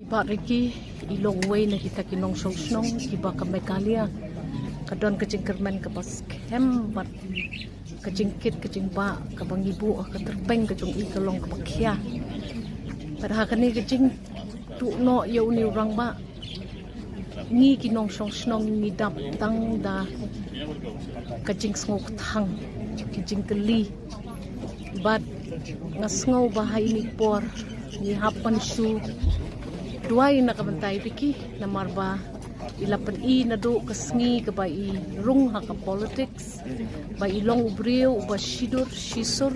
Pak Ricky ilong way na kita kinong song iba ka Mekalia kadon kacing kermen ka pas kem bat kacing kit kacing ba ka bangibu ka terpeng kacung I kalong ka bakya pada kani kacing tu no yau ni orang ba ni kinong song ni dap tang da kacing ngok thang kacing keli bat ngasngau bahai ni por ni hapan su duai na kabantay piki na marba ilapan I na do kasngi ka ba I rung ha ka politics ba ilong ubreo uba shidur shisur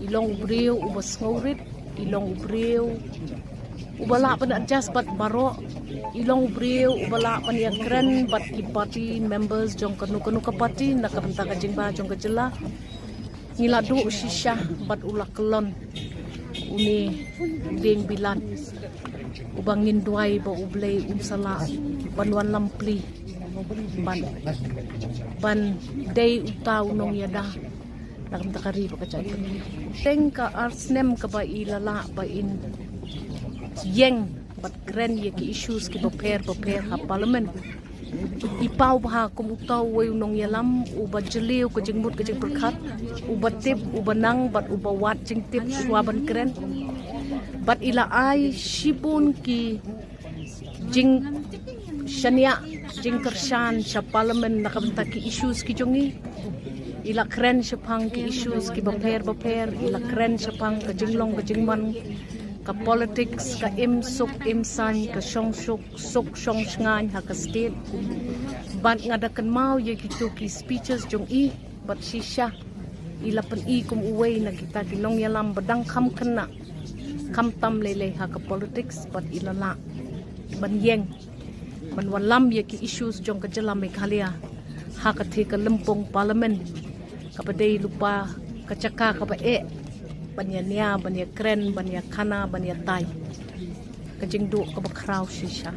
ilong ubreo uba sngorit ilong ubreo uba la pan adjust bat baro ilong ubreo uba la pan ya kren bat ki party members jong kanu ka party na kabanta ka jingba jong ka jela ngila do shisha bat ulak kelon uni ding bilan ubangin duai ba ublay umsala banwan lampli ban day utaw nong yada nakam takari pa kacay teng ka arsnem ka ba ilala ba in yeng bat kren ye ki issues ki prepare ha parliament ipaw ba kum utaw way nong yalam uba jeliw ko jingmut ko jing perkat uba tip uba nang bat uba wat jing tip swaban kren bat ila ay shibun ki jing shania jing kershan sa parliament nakabanta ki issues ki jongi ila kren sa pang ki issues ki baper ila kren sa pang ka jinglong ka jingman ka politics ka imsuk imsan ka shongsuk suk shongsngan ha ka state bat ngadakan mau ye ki speeches jong I bat shisha ila pan I kum uway na kita kinong yalam badang kam kena kam tam lele ha ka politics bat ilala ban yeng ban walam ye ki issues jong ka jala Meghalaya ha ka the ka lempong parliament ka padai lupa ka caka ka ba banya nia banya kren banya kana banya tai ka jingdu ka ba kraw shisha